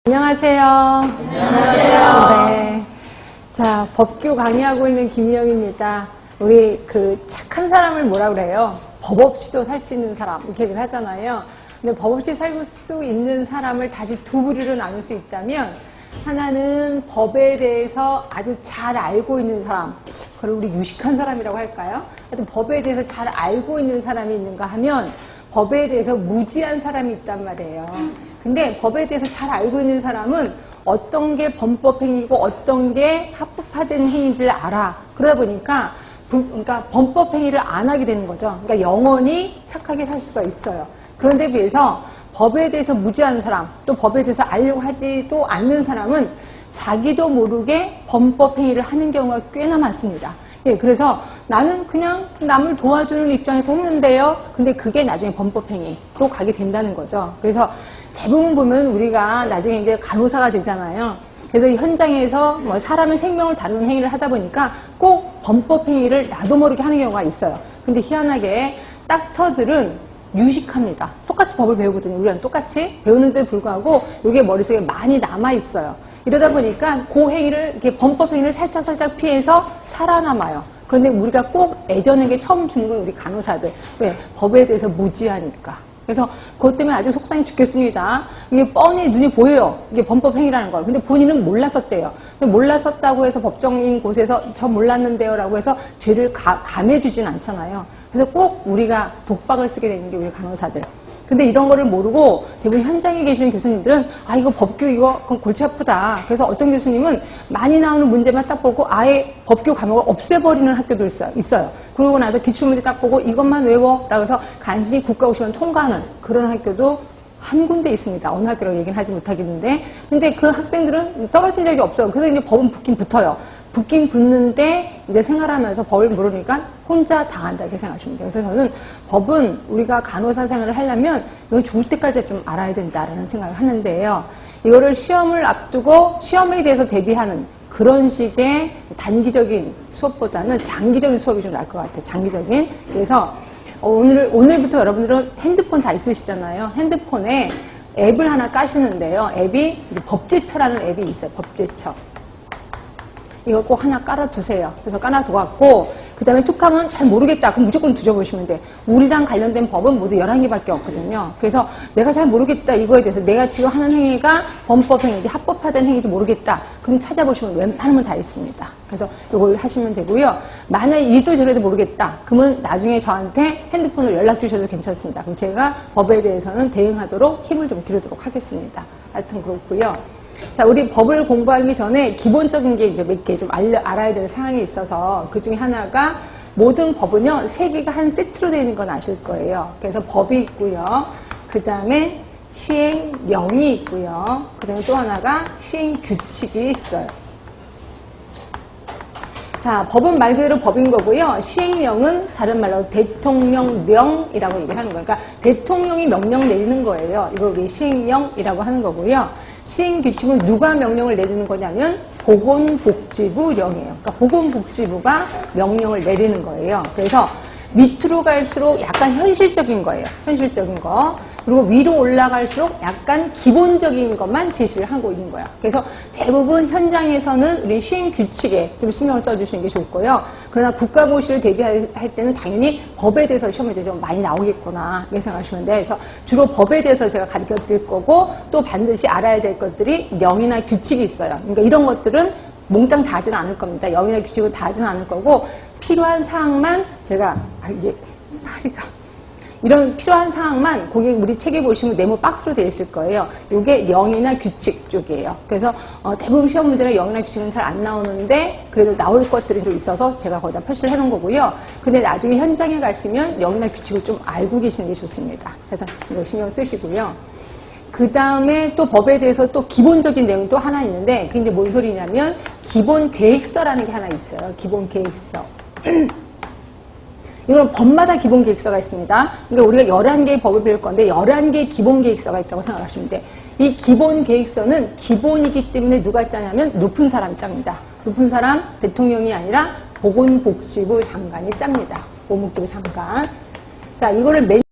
안녕하세요. 안녕하세요. 네. 자, 법규 강의하고 있는 김희영입니다. 우리 착한 사람을 뭐라 그래요? 법 없이도 살 수 있는 사람, 이렇게 얘기를 하잖아요. 근데 법 없이 살 수 있는 사람을 다시 두 부류로 나눌 수 있다면, 하나는 법에 대해서 아주 잘 알고 있는 사람, 그걸 우리 유식한 사람이라고 할까요? 하여튼 법에 대해서 잘 알고 있는 사람이 있는가 하면, 법에 대해서 무지한 사람이 있단 말이에요. 근데 법에 대해서 잘 알고 있는 사람은 어떤 게 범법행위고 어떤 게 합법화된 행위인지를 알아. 그러다 보니까 그러니까 범법행위를 안 하게 되는 거죠. 그러니까 영원히 착하게 살 수가 있어요. 그런데 비해서 법에 대해서 무지한 사람, 또 법에 대해서 알려고 하지도 않는 사람은 자기도 모르게 범법행위를 하는 경우가 꽤나 많습니다. 예, 그래서 나는 그냥 남을 도와주는 입장에서 했는데요. 근데 그게 나중에 범법행위로 가게 된다는 거죠. 그래서 대부분 보면 우리가 나중에 이제 간호사가 되잖아요. 그래서 현장에서 뭐 사람의 생명을 다루는 행위를 하다 보니까 꼭 범법행위를 나도 모르게 하는 경우가 있어요. 근데 희한하게 닥터들은 유식합니다. 똑같이 법을 배우거든요. 우리랑 똑같이 배우는데 불구하고 이게 머릿속에 많이 남아있어요. 이러다 보니까 그 행위를, 이렇게 범법행위를 살짝 피해서 살아남아요. 그런데 우리가 꼭 애전에게 처음 주는 건 우리 간호사들. 왜? 법에 대해서 무지하니까. 그래서 그것 때문에 아주 속상해 죽겠습니다. 이게 뻔히 눈이 보여요. 이게 범법행위라는 걸. 근데 본인은 몰랐었대요. 몰랐었다고 해서 법정인 곳에서 저 몰랐는데요 라고 해서 죄를 감해주진 않잖아요. 그래서 꼭 우리가 독박을 쓰게 되는 게 우리 간호사들. 근데 이런 거를 모르고 대부분 현장에 계시는 교수님들은 아 이거 법규 이거 그럼 골치 아프다. 그래서 어떤 교수님은 많이 나오는 문제만 딱 보고 아예 법규 과목을 없애버리는 학교도 있어요. 그러고 나서 기출문제 딱 보고 이것만 외워 라고 해서 간신히 국가고시원 통과하는 그런 학교도 한 군데 있습니다. 어느 학교라고 얘기는 하지 못하겠는데 근데 그 학생들은 떨어진 적이 없어요. 그래서 이제 법은 붙긴 붙어요. 붙긴 붙는데 이제 생활하면서 법을 모르니까 혼자 당한다 이렇게 생각하시면 돼요. 그래서 저는 법은 우리가 간호사 생활을 하려면 이건 죽을 때까지 좀 알아야 된다라는 생각을 하는데요. 이거를 시험을 앞두고 시험에 대해서 대비하는 그런 식의 단기적인 수업보다는 장기적인 수업이 좀 나을 것 같아요. 장기적인. 그래서 오늘부터 여러분들은 핸드폰 다 있으시잖아요. 핸드폰에 앱을 하나 까시는데요. 앱이 법제처라는 앱이 있어요. 법제처. 이걸 꼭 하나 깔아두세요. 그래서 깔아두고 그 다음에 툭하면 잘 모르겠다. 그럼 무조건 뒤져보시면 돼. 우리랑 관련된 법은 모두 11개밖에 없거든요. 그래서 내가 잘 모르겠다. 이거에 대해서 내가 지금 하는 행위가 범법행위인지 합법화된 행위인지 모르겠다. 그럼 찾아보시면 웬만하면 다 있습니다. 그래서 이걸 하시면 되고요. 만약에 이도 저래도 모르겠다. 그러면 나중에 저한테 핸드폰으로 연락 주셔도 괜찮습니다. 그럼 제가 법에 대해서는 대응하도록 힘을 좀 기르도록 하겠습니다. 하여튼 그렇고요. 자, 우리 법을 공부하기 전에 기본적인 게 이제 몇 개 좀 알아야 될 사항이 있어서 그 중에 하나가 모든 법은요, 3개가 한 세트로 되어 있는 건 아실 거예요. 그래서 법이 있고요. 그 다음에 시행령이 있고요. 그 다음에 또 하나가 시행규칙이 있어요. 자, 법은 말 그대로 법인 거고요. 시행령은 다른 말로 대통령령이라고 얘기하는 거예요. 그러니까 대통령이 명령 내리는 거예요. 이걸 우리 시행령이라고 하는 거고요. 시행규칙은 누가 명령을 내리는 거냐면 보건복지부령이에요. 그러니까 보건복지부가 명령을 내리는 거예요. 그래서 밑으로 갈수록 약간 현실적인 거예요. 현실적인 거. 그리고 위로 올라갈수록 약간 기본적인 것만 제시를 하고 있는 거야. 그래서 대부분 현장에서는 우리 시행규칙에 좀 신경을 써주시는 게 좋고요. 그러나 국가고시를 대비할 때는 당연히 법에 대해서 시험에 좀 많이 나오겠구나 이렇게 생각하시면 돼요. 그래서 주로 법에 대해서 제가 가르쳐 드릴 거고 또 반드시 알아야 될 것들이 명이나 규칙이 있어요. 그러니까 이런 것들은 몽땅 다 하지는 않을 겁니다. 명이나 규칙은 다 하지는 않을 거고 필요한 사항만 제가 이게 다리가 이런 필요한 사항만 거기 우리 책에 보시면 네모 박스로 되어 있을 거예요. 이게 영이나 규칙 쪽이에요. 그래서 대부분 시험 문제는 영이나 규칙은 잘 안 나오는데 그래도 나올 것들이 좀 있어서 제가 거기다 표시를 해놓은 거고요. 근데 나중에 현장에 가시면 영이나 규칙을 좀 알고 계시는 게 좋습니다. 그래서 이거 신경 쓰시고요. 그 다음에 또 법에 대해서 또 기본적인 내용이 또 하나 있는데 그게 이제 뭔 소리냐면 기본 계획서라는 게 하나 있어요. 기본 계획서. 이건 법마다 기본 계획서가 있습니다. 그러니까 우리가 11개의 법을 배울 건데 11개의 기본 계획서가 있다고 생각하시면 돼. 이 기본 계획서는 기본이기 때문에 누가 짜냐면 높은 사람이 짭니다. 높은 사람 대통령이 아니라 보건복지부 장관이 짭니다. 보건복지부 장관. 자, 이거를